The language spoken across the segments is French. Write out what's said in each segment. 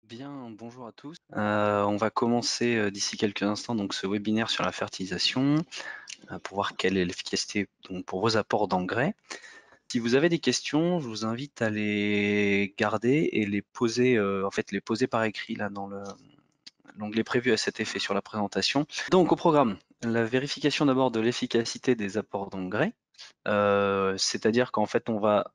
Bien, bonjour à tous. On va commencer d'ici quelques instants donc ce webinaire sur la fertilisation pour voir quelle est l'efficacité donc, pour vos apports d'engrais. Si vous avez des questions, je vous invite à les garder et les poser, les poser par écrit là dans l'onglet prévu à cet effet sur la présentation. Donc au programme, la vérification d'abord de l'efficacité des apports d'engrais, c'est-à-dire qu'en fait on va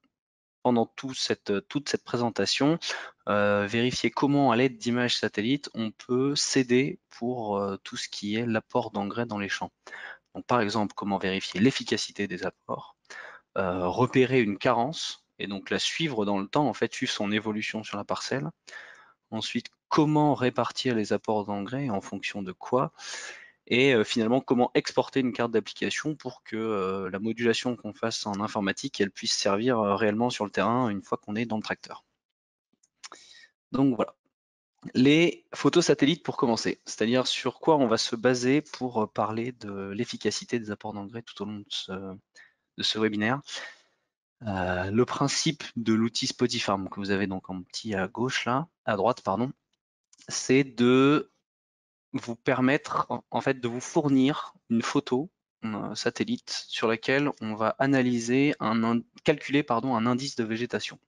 pendant toute cette présentation, vérifier comment, à l'aide d'images satellites, on peut s'aider pour tout ce qui est l'apport d'engrais dans les champs. Donc, par exemple, comment vérifier l'efficacité des apports, repérer une carence, et donc la suivre dans le temps, en fait, suivre son évolution sur la parcelle. Ensuite, comment répartir les apports d'engrais, en fonction de quoi, et finalement comment exporter une carte d'application pour que la modulation qu'on fasse en informatique, elle puisse servir réellement sur le terrain une fois qu'on est dans le tracteur. Donc voilà. Les photos satellites pour commencer, c'est-à-dire sur quoi on va se baser pour parler de l'efficacité des apports d'engrais tout au long de ce webinaire. Le principe de l'outil Spotifarm que vous avez donc en petit à gauche là, à droite pardon, c'est de vous permettre en fait de vous fournir une photo satellite sur laquelle on va analyser calculer un indice de végétation.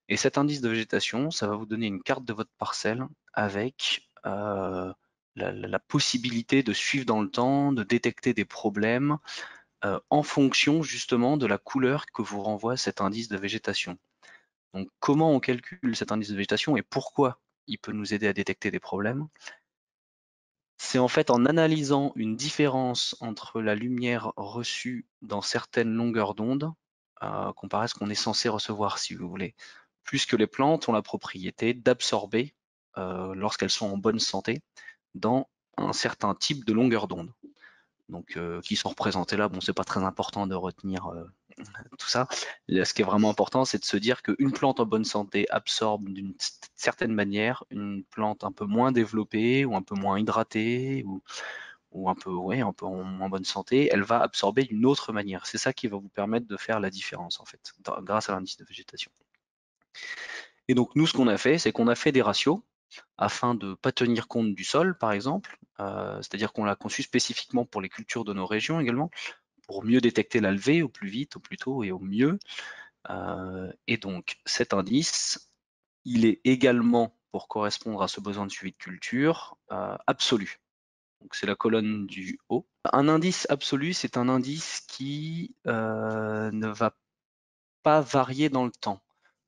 Et cet indice de végétation, ça va vous donner une carte de votre parcelle avec la possibilité de suivre dans le temps, de détecter des problèmes en fonction justement de la couleur que vous renvoie cet indice de végétation. Donc comment on calcule cet indice de végétation et pourquoi il peut nous aider à détecter des problèmes? C'est en fait en analysant une différence entre la lumière reçue dans certaines longueurs d'onde, comparé à ce qu'on est censé recevoir, si vous voulez. Puisque les plantes ont la propriété d'absorber, lorsqu'elles sont en bonne santé, dans un certain type de longueur d'onde. Donc, qui sont représentés là, bon, c'est pas très important de retenir tout ça. Là, ce qui est vraiment important, c'est de se dire qu'une plante en bonne santé absorbe d'une certaine manière, une plante un peu moins développée ou un peu moins hydratée ou un peu, ouais, un peu en moins bonne santé, elle va absorber d'une autre manière. C'est ça qui va vous permettre de faire la différence en fait, grâce à l'indice de végétation. Et donc nous, ce qu'on a fait, c'est qu'on a fait des ratios afin de ne pas tenir compte du sol, par exemple, c'est-à-dire qu'on l'a conçu spécifiquement pour les cultures de nos régions également, pour mieux détecter la levée au plus vite, au plus tôt et au mieux. Et donc cet indice, il est également, pour correspondre à ce besoin de suivi de culture, absolu. Donc c'est la colonne du haut. Un indice absolu, c'est un indice qui ne va pas varier dans le temps.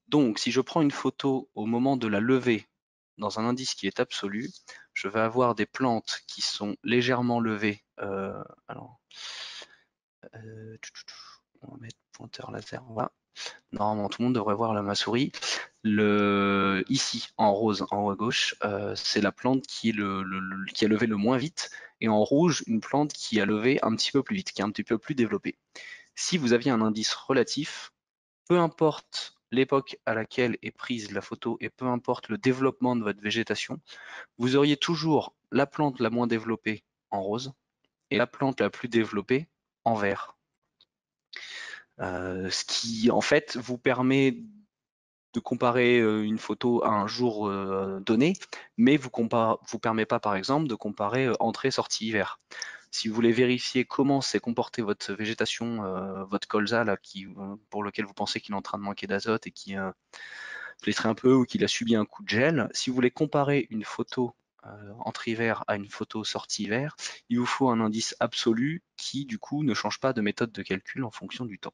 Donc si je prends une photo au moment de la levée dans un indice qui est absolu, je vais avoir des plantes qui sont légèrement levées. Alors, on va mettre pointeur laser, voilà. Normalement, tout le monde devrait voir là ma souris. Ici, en rose, en haut à gauche, c'est la plante qui a levé le moins vite, et en rouge, une plante qui a levé un petit peu plus vite, qui est un petit peu plus développée. Si vous aviez un indice relatif, peu importe l'époque à laquelle est prise la photo et peu importe le développement de votre végétation, vous auriez toujours la plante la moins développée en rose et la plante la plus développée en vert. Ce qui en fait vous permet de comparer une photo à un jour donné, mais vous permet pas par exemple de comparer entrée-sortie hiver. Si vous voulez vérifier comment s'est comportée votre végétation, votre colza là, pour lequel vous pensez qu'il est en train de manquer d'azote et qui flétrit un peu ou qu'il a subi un coup de gel, si vous voulez comparer une photo entrée-hiver à une photo sortie-hiver, il vous faut un indice absolu qui du coup ne change pas de méthode de calcul en fonction du temps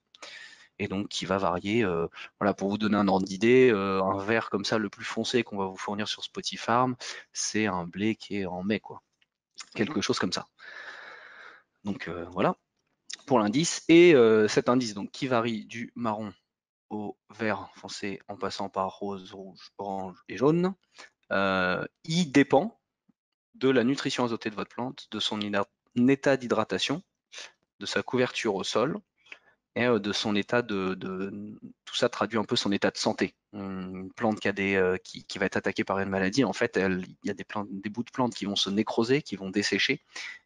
et donc qui va varier. Voilà, pour vous donner un ordre d'idée, un vert comme ça, le plus foncé qu'on va vous fournir sur Spotifarm, c'est un blé qui est en mai, quoi. Quelque chose comme ça. Donc voilà pour l'indice. Et cet indice donc qui varie du marron au vert foncé en passant par rose, rouge, orange et jaune, il dépend de la nutrition azotée de votre plante, de son état d'hydratation, de sa couverture au sol, et de son état tout ça traduit un peu son état de santé. Une plante qui va être attaquée par une maladie, en fait, il y a des bouts de plantes qui vont se nécroser, qui vont dessécher,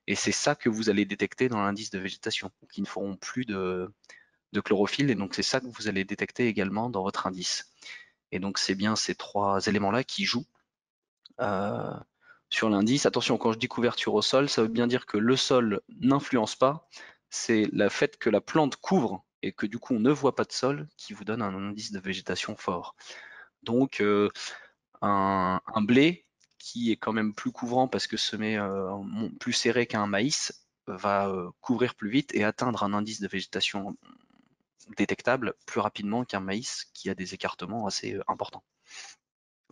et c'est ça que vous allez détecter dans l'indice de végétation, qui ne feront plus de chlorophylle, et donc c'est ça que vous allez détecter également dans votre indice. Et donc c'est bien ces trois éléments-là qui jouent sur l'indice. Attention, quand je dis couverture au sol, ça veut bien dire que le sol n'influence pas, c'est le fait que la plante couvre et que du coup on ne voit pas de sol qui vous donne un indice de végétation fort. Donc un blé qui est quand même plus couvrant parce que semé plus serré qu'un maïs va couvrir plus vite et atteindre un indice de végétation détectable plus rapidement qu'un maïs qui a des écartements assez importants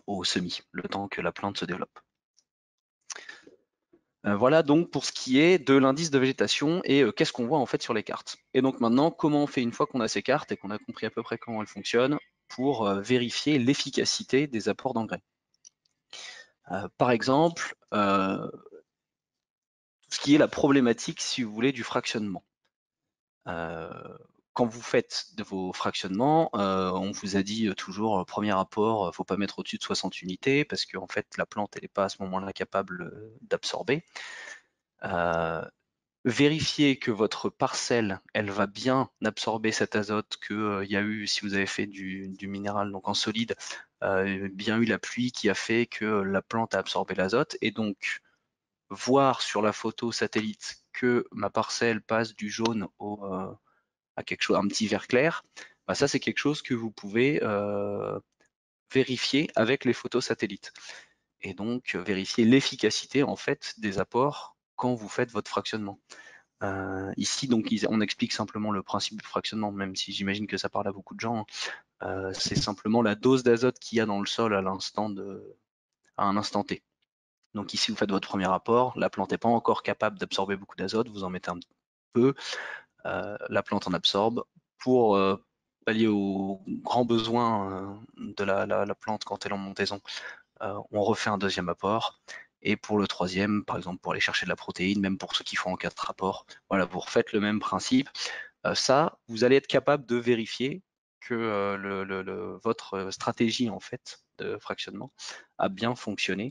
au semis, le temps que la plante se développe. Voilà donc pour ce qui est de l'indice de végétation et qu'est-ce qu'on voit en fait sur les cartes. Et donc maintenant, comment on fait une fois qu'on a ces cartes et qu'on a compris à peu près comment elles fonctionnent pour vérifier l'efficacité des apports d'engrais. Par exemple, tout ce qui est la problématique, si vous voulez, du fractionnement. Quand vous faites de vos fractionnements, on vous a dit toujours, premier apport, faut pas mettre au-dessus de 60 unités parce qu'en fait, la plante, elle n'est pas à ce moment-là capable d'absorber. Vérifiez que votre parcelle, elle va bien absorber cet azote, que y a eu, si vous avez fait du minéral donc en solide, bien eu la pluie qui a fait que la plante a absorbé l'azote, et donc voir sur la photo satellite que ma parcelle passe du jaune à quelque chose, un petit vert clair, bah ça c'est quelque chose que vous pouvez vérifier avec les photos satellites. Et donc vérifier l'efficacité en fait des apports quand vous faites votre fractionnement. Ici, donc, on explique simplement le principe du fractionnement, même si j'imagine que ça parle à beaucoup de gens. C'est simplement la dose d'azote qu'il y a dans le sol à un instant T. Donc ici, vous faites votre premier apport, la plante n'est pas encore capable d'absorber beaucoup d'azote, vous en mettez un peu, la plante en absorbe. Pour pallier aux grands besoins de la plante quand elle est en montaison, on refait un deuxième apport. Et pour le troisième, par exemple, pour aller chercher de la protéine, même pour ceux qui font en 4 apports, voilà, vous refaites le même principe. Ça, vous allez être capable de vérifier que votre stratégie en fait de fractionnement a bien fonctionné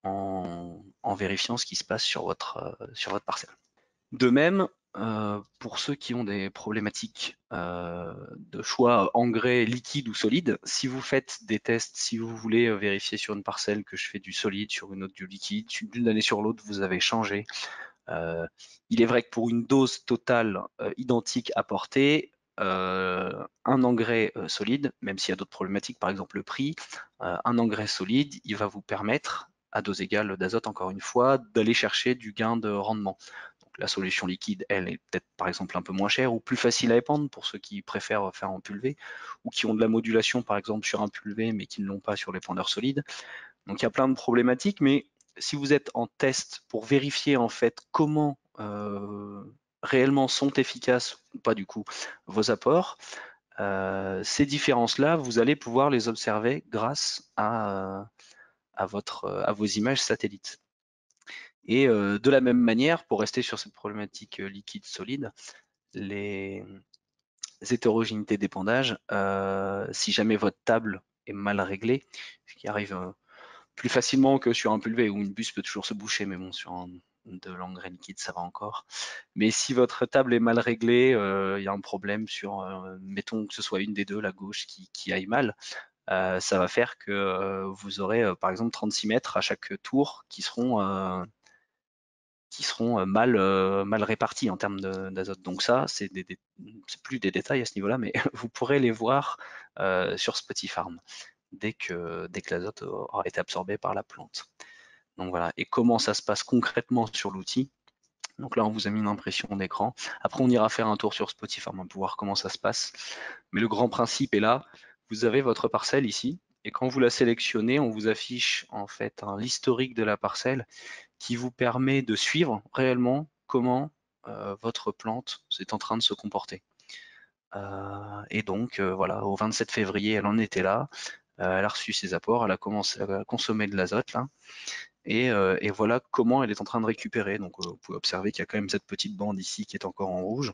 en vérifiant ce qui se passe sur votre parcelle. De même, pour ceux qui ont des problématiques de choix engrais liquide ou solide, si vous faites des tests, si vous voulez vérifier sur une parcelle que je fais du solide, sur une autre du liquide, d'une année sur l'autre, vous avez changé. Il est vrai que pour une dose totale identique apportée, un engrais solide, même s'il y a d'autres problématiques, par exemple le prix, un engrais solide, il va vous permettre, à dose égale d'azote encore une fois, d'aller chercher du gain de rendement. Donc la solution liquide, elle, est peut-être par exemple un peu moins chère ou plus facile à épandre pour ceux qui préfèrent faire en pulvé ou qui ont de la modulation par exemple sur un pulvé mais qui ne l'ont pas sur l'épandeur solide. Donc il y a plein de problématiques, mais si vous êtes en test pour vérifier en fait comment réellement sont efficaces ou pas du coup vos apports, ces différences-là, vous allez pouvoir les observer grâce à vos images satellites. Et de la même manière, pour rester sur cette problématique liquide-solide, les hétérogénéités d'épandage, si jamais votre table est mal réglée, ce qui arrive plus facilement que sur un pulvé où une buse peut toujours se boucher, mais bon, sur de l'engrais liquide, ça va encore. Mais si votre table est mal réglée, il y a un problème sur, mettons que ce soit une des deux, la gauche, qui aille mal, ça va faire que vous aurez par exemple 36 mètres à chaque tour qui seront mal répartis en termes d'azote. Donc ça, c'est plus des détails à ce niveau-là, mais vous pourrez les voir sur Spotifarm dès que l'azote aura été absorbé par la plante. Donc voilà, et comment ça se passe concrètement sur l'outil. Donc là, on vous a mis une impression d'écran. Après, on ira faire un tour sur Spotifarm pour voir comment ça se passe. Mais le grand principe est là. Vous avez votre parcelle ici, et quand vous la sélectionnez, on vous affiche en fait l'historique de la parcelle qui vous permet de suivre réellement comment votre plante est en train de se comporter. Et donc, voilà, au 27 février, elle en était là. Elle a reçu ses apports, elle a commencé à consommer de l'azote là, et voilà comment elle est en train de récupérer. Donc vous pouvez observer qu'il y a quand même cette petite bande ici qui est encore en rouge.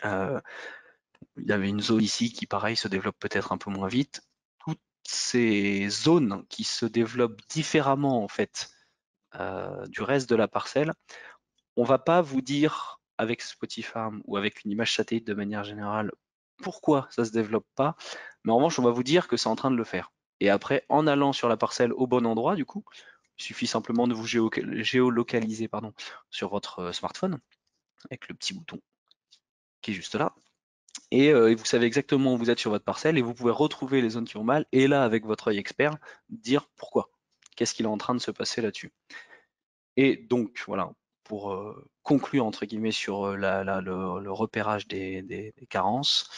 Il y avait une zone ici qui pareil se développe peut-être un peu moins vite. Toutes ces zones qui se développent différemment en fait du reste de la parcelle, on va pas vous dire avec Spotifarm ou avec une image satellite de manière générale pourquoi ça se développe pas, mais en revanche on va vous dire que c'est en train de le faire. Et après, en allant sur la parcelle au bon endroit, du coup, Il suffit simplement de vous géolocaliser sur votre smartphone avec le petit bouton qui est juste là. Et vous savez exactement où vous êtes sur votre parcelle et vous pouvez retrouver les zones qui vont mal et là, avec votre œil expert, dire pourquoi. Qu'est-ce qu'il est en train de se passer là-dessus. Et donc, voilà, pour conclure, entre guillemets, sur le repérage des carences,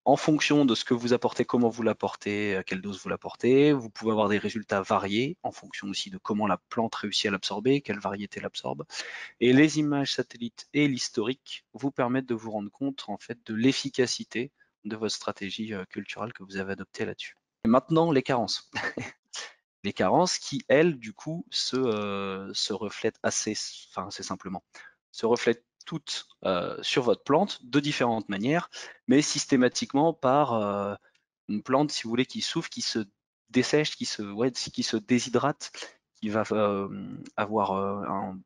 en fonction de ce que vous apportez, comment vous l'apportez, à quelle dose vous l'apportez, vous pouvez avoir des résultats variés en fonction aussi de comment la plante réussit à l'absorber, quelle variété l'absorbe. Et les images satellites et l'historique vous permettent de vous rendre compte en fait de l'efficacité de votre stratégie culturelle que vous avez adoptée là-dessus. Et maintenant, les carences. Les carences qui, elles, du coup, se reflètent assez simplement, se reflètent toutes sur votre plante de différentes manières, mais systématiquement par une plante, si vous voulez, qui souffre, qui se dessèche, qui se déshydrate, qui va avoir un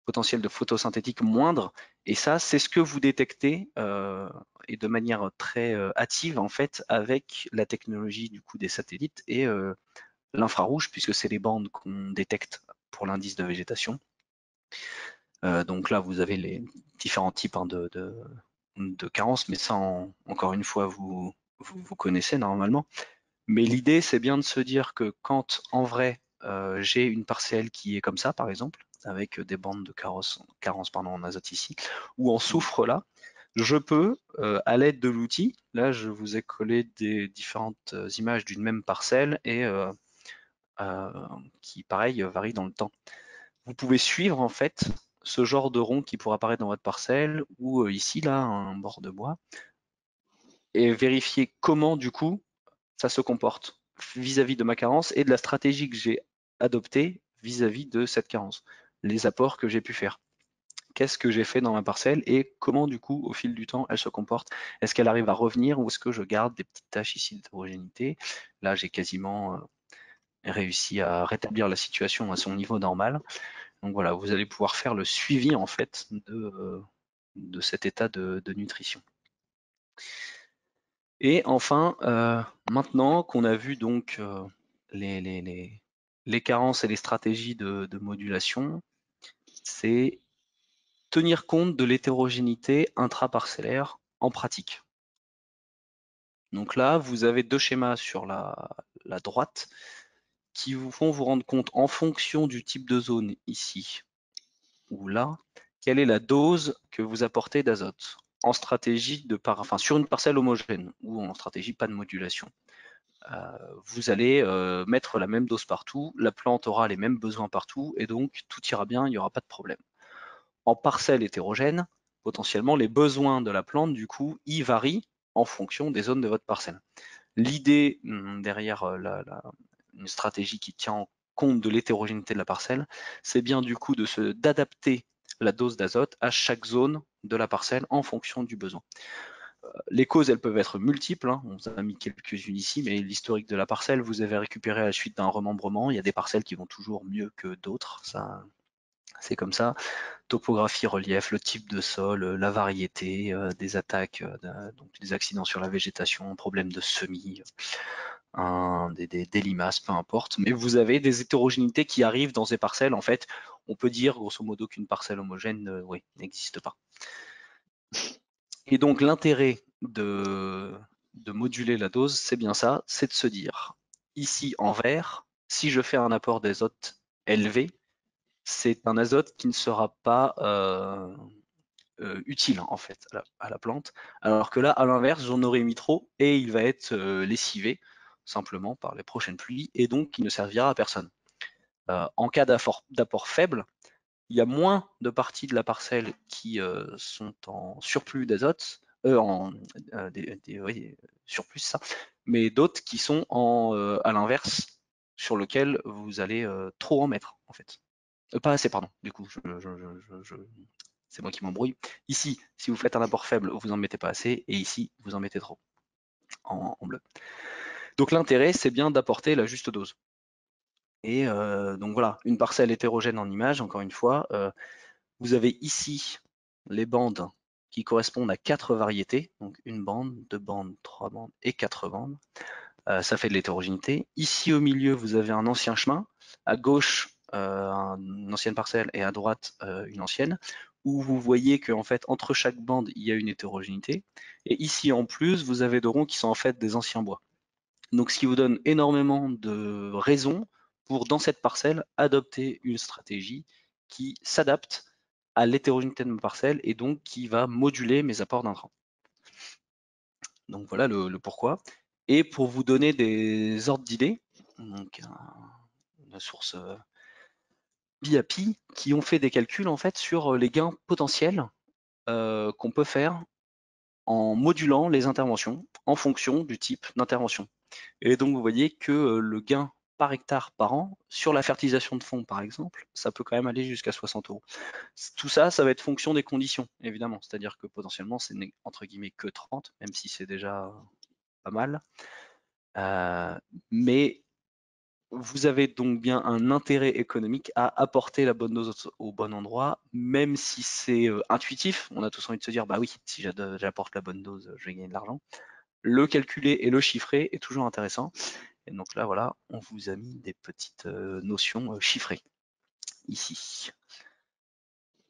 potentiel de photosynthétique moindre. Et ça, c'est ce que vous détectez et de manière très hâtive en fait avec la technologie du coup des satellites et l'infrarouge, puisque c'est les bandes qu'on détecte pour l'indice de végétation. Donc là, vous avez les différents types de carences, mais ça, encore une fois, vous connaissez normalement. Mais l'idée, c'est bien de se dire que quand, en vrai, j'ai une parcelle qui est comme ça, par exemple, avec des bandes de carence en azote ici, ou en soufre là, je peux, à l'aide de l'outil, là, je vous ai collé des différentes images d'une même parcelle et qui, pareil, varie dans le temps. Vous pouvez suivre en fait ce genre de rond qui pourrait apparaître dans votre parcelle ou ici là un bord de bois et vérifier comment du coup ça se comporte vis-à-vis de ma carence et de la stratégie que j'ai adoptée vis-à-vis de cette carence, les apports que j'ai pu faire. Qu'est-ce que j'ai fait dans ma parcelle et comment du coup au fil du temps elle se comporte. Est-ce qu'elle arrive à revenir ou est-ce que je garde des petites taches ici d'hétérogénéité. Là j'ai quasiment réussi à rétablir la situation à son niveau normal. Donc voilà, vous allez pouvoir faire le suivi en fait de cet état de nutrition. Et enfin, maintenant qu'on a vu donc les carences et les stratégies de modulation, c'est tenir compte de l'hétérogénéité intraparcellaire en pratique. Donc là, vous avez deux schémas sur la droite qui vous font vous rendre compte en fonction du type de zone ici ou là, quelle est la dose que vous apportez d'azote en stratégie sur une parcelle homogène ou en stratégie pas de modulation. Vous allez mettre la même dose partout, la plante aura les mêmes besoins partout et donc tout ira bien, il n'y aura pas de problème. En parcelle hétérogène, potentiellement les besoins de la plante du coup y varient en fonction des zones de votre parcelle. L'idée derrière une stratégie qui tient compte de l'hétérogénéité de la parcelle, c'est bien du coup d'adapter la dose d'azote à chaque zone de la parcelle en fonction du besoin. Les causes, elles peuvent être multiples, hein. On a mis quelques-unes ici, mais l'historique de la parcelle, vous avez récupéré à la suite d'un remembrement. Il y a des parcelles qui vont toujours mieux que d'autres, ça, c'est comme ça. Topographie, relief, le type de sol, la variété, des attaques, donc des accidents sur la végétation, problèmes de semis, des limaces, peu importe. Mais vous avez des hétérogénéités qui arrivent dans ces parcelles. En fait, on peut dire grosso modo qu'une parcelle homogène, oui, n'existe pas. Et donc l'intérêt de moduler la dose, c'est bien ça, c'est de se dire, ici en vert, si je fais un apport d'azote élevé, c'est un azote qui ne sera pas utile en fait à la plante, alors que là, à l'inverse, j'en aurais mis trop et il va être lessivé simplement par les prochaines pluies et donc il ne servira à personne. En cas d'apport faible, il y a moins de parties de la parcelle qui sont en surplus d'azote, oui, surplus ça, mais d'autres qui sont à l'inverse, sur lequel vous allez trop en mettre en fait. Pas assez, pardon, du coup, c'est moi qui m'embrouille. Ici, si vous faites un apport faible, vous en mettez pas assez, et ici, vous en mettez trop, en bleu. Donc l'intérêt, c'est bien d'apporter la juste dose. Et donc voilà, une parcelle hétérogène en image, encore une fois, vous avez ici les bandes qui correspondent à 4 variétés, donc une bande, 2 bandes, 3 bandes et 4 bandes. Ça fait de l'hétérogénéité. Ici au milieu, vous avez un ancien chemin. À gauche, une ancienne parcelle et à droite, une ancienne, où vous voyez qu'en fait, entre chaque bande, il y a une hétérogénéité. Et ici, en plus, vous avez des ronds qui sont en fait des anciens bois. Donc, ce qui vous donne énormément de raisons pour, dans cette parcelle, adopter une stratégie qui s'adapte à l'hétérogénéité de ma parcelle et donc qui va moduler mes apports d'intrants. Donc voilà le pourquoi. Et pour vous donner des ordres d'idées, donc une source BIAPI qui ont fait des calculs en fait sur les gains potentiels qu'on peut faire en modulant les interventions en fonction du type d'intervention. Et donc vous voyez que le gain par hectare par an sur la fertilisation de fond par exemple, ça peut quand même aller jusqu'à 60 €. Tout ça, ça va être fonction des conditions évidemment, c'est-à-dire que potentiellement c'est entre guillemets que 30, même si c'est déjà pas mal. Mais vous avez donc bien un intérêt économique à apporter la bonne dose au bon endroit, même si c'est intuitif. On a tous envie de se dire, bah oui, si j'apporte la bonne dose, je vais gagner de l'argent. Le calculer et le chiffrer est toujours intéressant. Et donc là, voilà, on vous a mis des petites notions chiffrées ici.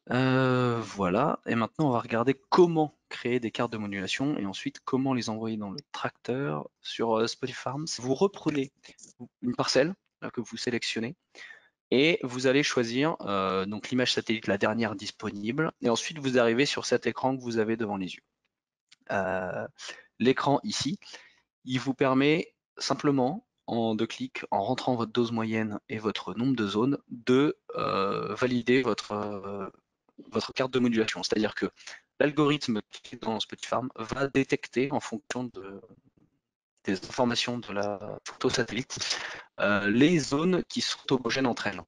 Voilà, et maintenant on va regarder comment créer des cartes de modulation et ensuite comment les envoyer dans le tracteur sur Spotify Farms. Vous reprenez une parcelle que vous sélectionnez et vous allez choisir donc l'image satellite, la dernière disponible, et ensuite vous arrivez sur cet écran que vous avez devant les yeux. L'écran ici, il vous permet simplement en 2 clics, en rentrant votre dose moyenne et votre nombre de zones, de valider votre carte de modulation. C'est-à-dire que l'algorithme qui est dans Spotify Farm va détecter en fonction des informations de la photo satellite les zones qui sont homogènes entre elles.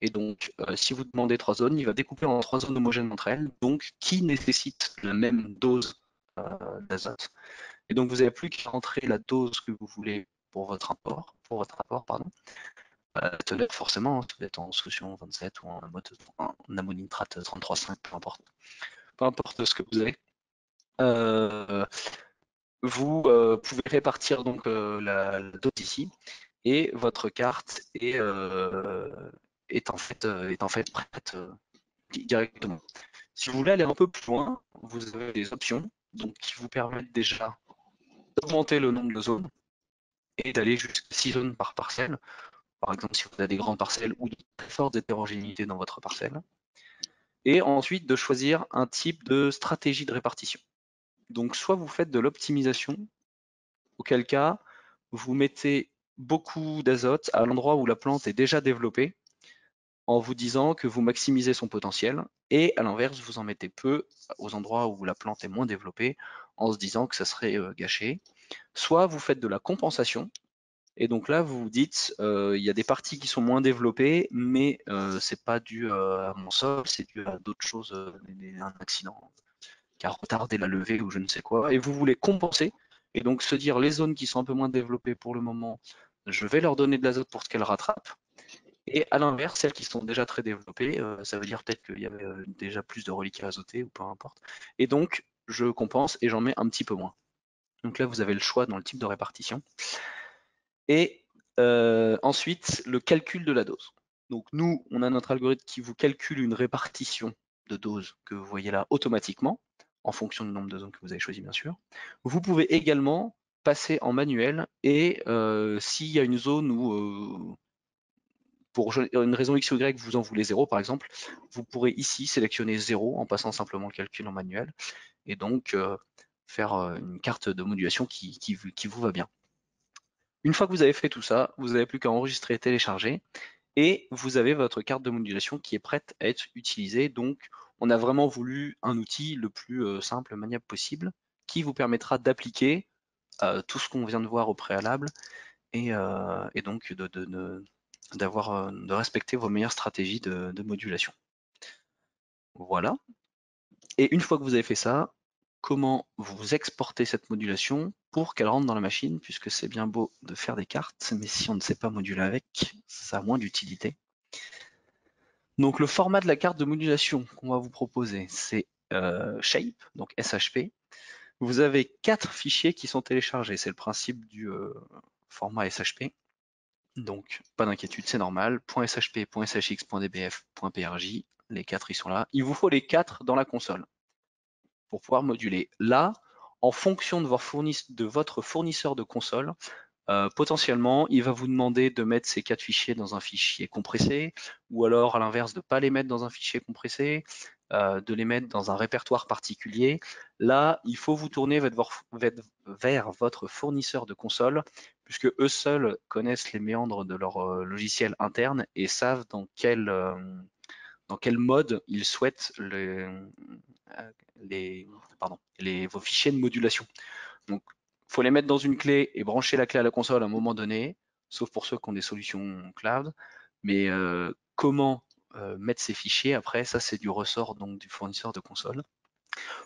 Et donc, si vous demandez 3 zones, il va découper en 3 zones homogènes entre elles, donc qui nécessitent la même dose d'azote. Et donc, vous n'avez plus qu'à rentrer la dose que vous voulez pour votre rapport, pardon. Forcément, ça doit être en solution 27 ou en ammonitrate 33,5, peu importe ce que vous avez. Vous pouvez répartir donc la dose ici et votre carte est en fait prête directement. Si vous voulez aller un peu plus loin, vous avez des options donc, qui vous permettent déjà d'augmenter le nombre de zones et d'aller jusqu'à 6 zones par parcelle. Par exemple, si vous avez des grandes parcelles ou de très fortes hétérogénéités dans votre parcelle. Et ensuite de choisir un type de stratégie de répartition. Donc soit vous faites de l'optimisation, auquel cas vous mettez beaucoup d'azote à l'endroit où la plante est déjà développée, en vous disant que vous maximisez son potentiel, et à l'inverse, vous en mettez peu aux endroits où la plante est moins développée, en se disant que ça serait gâché. Soit vous faites de la compensation, et donc là, vous vous dites, il y a des parties qui sont moins développées, mais c'est pas dû à mon sol, c'est dû à d'autres choses, un accident qui a retardé la levée ou je ne sais quoi, et vous voulez compenser, et donc se dire les zones qui sont un peu moins développées pour le moment, je vais leur donner de l'azote pour qu'elles rattrapent, et à l'inverse, celles qui sont déjà très développées, ça veut dire peut-être qu'il y avait déjà plus de reliquats azotés, ou peu importe, et donc je compense et j'en mets un petit peu moins. Donc là, vous avez le choix dans le type de répartition. Et ensuite, le calcul de la dose. Donc nous, on a notre algorithme qui vous calcule une répartition de doses que vous voyez là automatiquement, en fonction du nombre de zones que vous avez choisi bien sûr. Vous pouvez également passer en manuel et s'il y a une zone où pour une raison X ou Y, vous en voulez 0 par exemple, vous pourrez ici sélectionner 0 en passant simplement le calcul en manuel et donc faire une carte de modulation qui vous va bien. Une fois que vous avez fait tout ça, vous n'avez plus qu'à enregistrer et télécharger et vous avez votre carte de modulation qui est prête à être utilisée. Donc, on a vraiment voulu un outil le plus simple, maniable possible qui vous permettra d'appliquer tout ce qu'on vient de voir au préalable et donc de respecter vos meilleures stratégies de modulation. Voilà. Et une fois que vous avez fait ça, comment vous exportez cette modulation pour qu'elle rentre dans la machine, puisque c'est bien beau de faire des cartes, mais si on ne sait pas moduler avec, ça a moins d'utilité. Donc le format de la carte de modulation qu'on va vous proposer, c'est Shape, donc SHP. Vous avez 4 fichiers qui sont téléchargés, c'est le principe du format SHP. Donc, pas d'inquiétude, c'est normal. .shp, .shx, .dbf, .prj, les 4 ils sont là. Il vous faut les 4 dans la console pour pouvoir moduler. Là, en fonction de votre fournisseur de console, potentiellement, il va vous demander de mettre ces 4 fichiers dans un fichier compressé, ou alors à l'inverse, de ne pas les mettre dans un fichier compressé, de les mettre dans un répertoire particulier. Là, il faut vous tourner vers votre fournisseur de console, puisque eux seuls connaissent les méandres de leur logiciel interne et savent dans quel mode ils souhaitent vos fichiers de modulation. Donc, il faut les mettre dans une clé et brancher la clé à la console à un moment donné, sauf pour ceux qui ont des solutions cloud. Mais comment mettre ces fichiers après, ça c'est du ressort donc du fournisseur de console.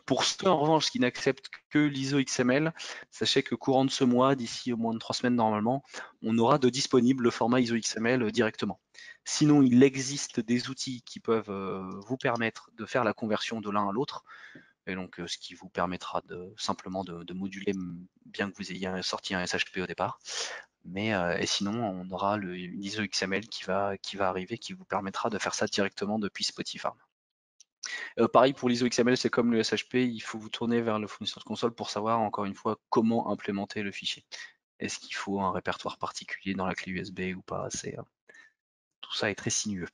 Pour ceux en revanche qui n'acceptent que l'ISO XML, sachez que courant de ce mois, d'ici au moins de 3 semaines normalement, on aura de disponible le format ISO XML directement. Sinon, il existe des outils qui peuvent vous permettre de faire la conversion de l'un à l'autre, et donc ce qui vous permettra simplement de moduler, bien que vous ayez sorti un SHP au départ. Mais et sinon, on aura l'ISO XML qui va arriver, qui vous permettra de faire ça directement depuis Spotify. Pareil pour l'ISO XML, c'est comme le SHP, il faut vous tourner vers le fournisseur de console pour savoir, encore une fois, comment implémenter le fichier. Est-ce qu'il faut un répertoire particulier dans la clé USB ou pas? Tout ça est très sinueux.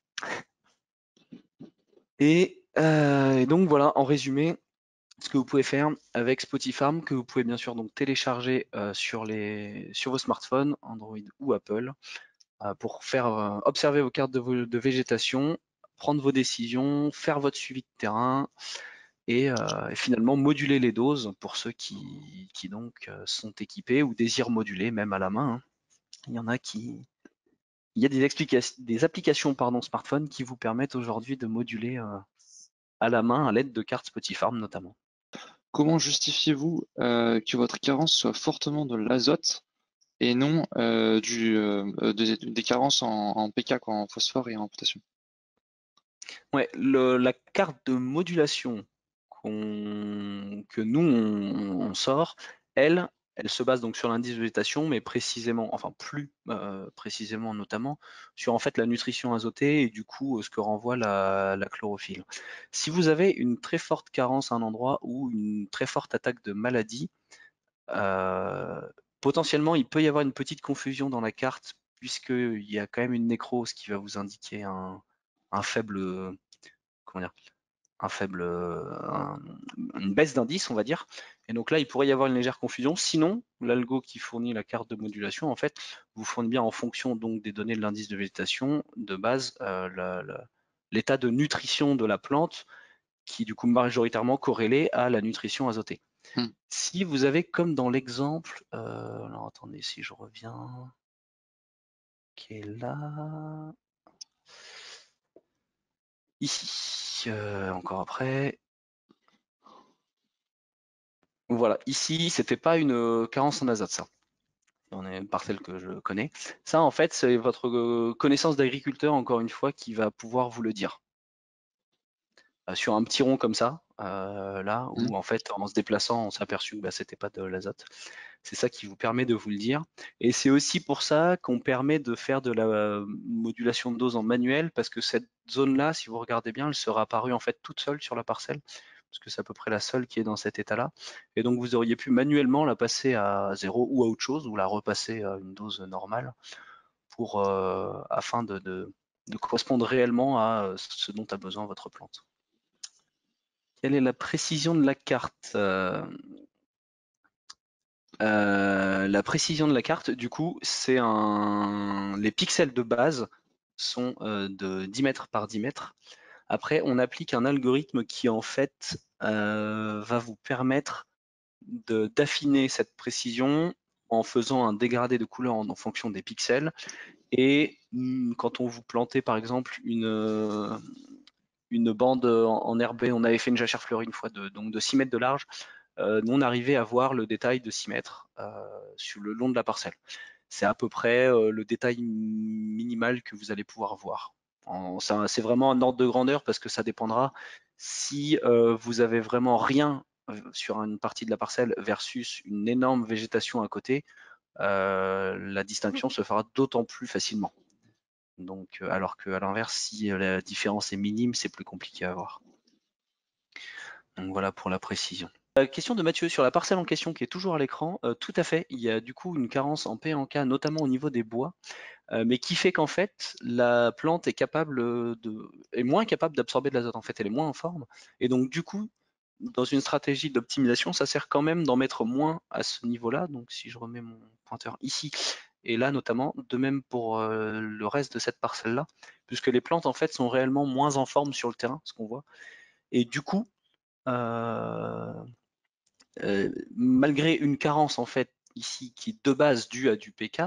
Et donc voilà, en résumé, ce que vous pouvez faire avec Spotifarm, que vous pouvez bien sûr donc télécharger sur vos smartphones, Android ou Apple, pour faire observer vos cartes de végétation, prendre vos décisions, faire votre suivi de terrain et finalement moduler les doses pour ceux qui donc sont équipés ou désirent moduler même à la main. Hein. Il y a des applications smartphone qui vous permettent aujourd'hui de moduler à la main à l'aide de cartes Spotifarm notamment. Comment justifiez-vous que votre carence soit fortement de l'azote et non des carences en PK, quoi, en phosphore et en potassium? Ouais, la carte de modulation que nous on sort, elle se base donc sur l'indice de végétation, mais précisément, enfin plus précisément notamment, sur en fait la nutrition azotée et du coup ce que renvoie la chlorophylle. Si vous avez une très forte carence à un endroit ou une très forte attaque de maladie, euh, potentiellement il peut y avoir une petite confusion dans la carte puisqu'il y a quand même une nécrose qui va vous indiquer un faible, comment dire, une baisse d'indice, on va dire. Et donc là, il pourrait y avoir une légère confusion. Sinon, l'algo qui fournit la carte de modulation, en fait, vous fournit bien en fonction donc des données de l'indice de végétation de base l'état de nutrition de la plante, qui du coup majoritairement corrélé à la nutrition azotée. Hmm. Si vous avez comme dans l'exemple, alors attendez si je reviens, qui est là, ici, encore après. Voilà, ici, c'était pas une carence en azote, ça. On est une parcelle que je connais. Ça, en fait, c'est votre connaissance d'agriculteur, encore une fois, qui va pouvoir vous le dire. Sur un petit rond comme ça, là, Hmm. où en fait, en se déplaçant, on s'est aperçu que c'était pas de l'azote. C'est ça qui vous permet de vous le dire. Et c'est aussi pour ça qu'on permet de faire de la modulation de dose en manuel, parce que cette zone-là, si vous regardez bien, elle sera apparue en fait toute seule sur la parcelle, parce que c'est à peu près la seule qui est dans cet état-là. Et donc vous auriez pu manuellement la passer à 0 ou à autre chose, ou la repasser à une dose normale, afin de correspondre réellement à ce dont a besoin votre plante. Quelle est la précision de la carte? La précision de la carte, du coup, c'est les pixels de base sont de 10 mètres par 10 mètres. Après, on applique un algorithme qui, en fait, va vous permettre d'affiner cette précision en faisant un dégradé de couleur en fonction des pixels. Et quand on vous plantait, par exemple, une bande en RB, on avait fait une jachère fleurie une fois donc de 6 mètres de large, nous on arrivait à voir le détail de 6 mètres sur le long de la parcelle. C'est à peu près le détail minimal que vous allez pouvoir voir. C'est vraiment un ordre de grandeur parce que ça dépendra si vous avez vraiment rien sur une partie de la parcelle versus une énorme végétation à côté. la distinction se fera d'autant plus facilement. Donc, alors qu'à l'inverse, si la différence est minime, c'est plus compliqué à voir. Donc voilà pour la précision. Question de Mathieu sur la parcelle en question qui est toujours à l'écran. Tout à fait, il y a du coup une carence en P et en K, notamment au niveau des bois, mais qui fait qu'en fait la plante est moins capable d'absorber de l'azote. En fait, elle est moins en forme, et donc du coup, dans une stratégie d'optimisation, ça sert quand même d'en mettre moins à ce niveau-là. Donc si je remets mon pointeur ici et là notamment, de même pour le reste de cette parcelle-là, puisque les plantes en fait sont réellement moins en forme sur le terrain, ce qu'on voit, et du coup euh, malgré une carence en fait ici qui est de base due à du PK,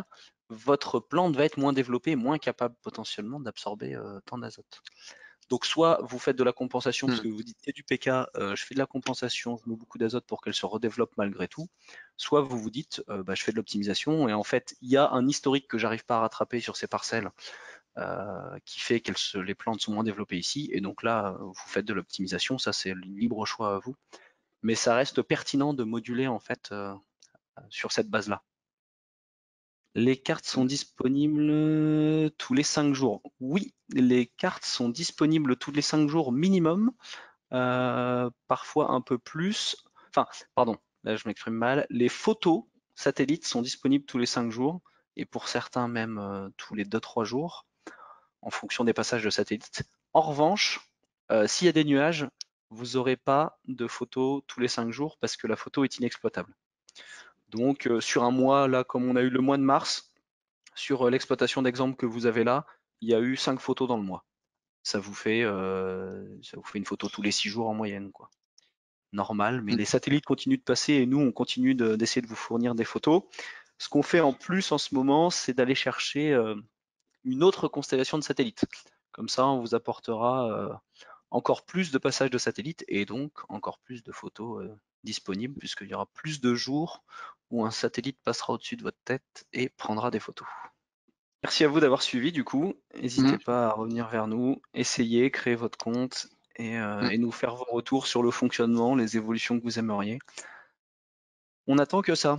votre plante va être moins développée, moins capable potentiellement d'absorber tant d'azote. Donc soit vous faites de la compensation parce Hmm. que vous dites c'est du PK, je fais de la compensation, je mets beaucoup d'azote pour qu'elle se redéveloppe malgré tout, soit vous vous dites je fais de l'optimisation et en fait il y a un historique que j'arrive pas à rattraper sur ces parcelles qui fait que les plantes sont moins développées ici et donc là vous faites de l'optimisation, ça c'est libre choix à vous, mais ça reste pertinent de moduler en fait sur cette base-là. Les cartes sont disponibles tous les 5 jours. Oui, les cartes sont disponibles tous les 5 jours minimum, parfois un peu plus. Enfin, pardon, là je m'exprime mal. Les photos satellites sont disponibles tous les 5 jours et pour certains même tous les 2-3 jours en fonction des passages de satellites. En revanche, s'il y a des nuages, vous n'aurez pas de photos tous les 5 jours parce que la photo est inexploitable. Donc sur un mois, là comme on a eu le mois de mars, sur l'exploitation d'exemple que vous avez là, il y a eu 5 photos dans le mois. Ça vous fait une photo tous les 6 jours en moyenne, quoi. Normal, mais Hmm. les satellites continuent de passer et nous, on continue d'essayer de vous fournir des photos. Ce qu'on fait en plus en ce moment, c'est d'aller chercher une autre constellation de satellites. Comme ça, on vous apportera encore plus de passages de satellites et donc encore plus de photos disponibles, puisqu'il y aura plus de jours où un satellite passera au-dessus de votre tête et prendra des photos. Merci à vous d'avoir suivi du coup. Hmm. N'hésitez pas à revenir vers nous, essayez, créer votre compte Hmm. et nous faire vos retours sur le fonctionnement, les évolutions que vous aimeriez. On attend que ça.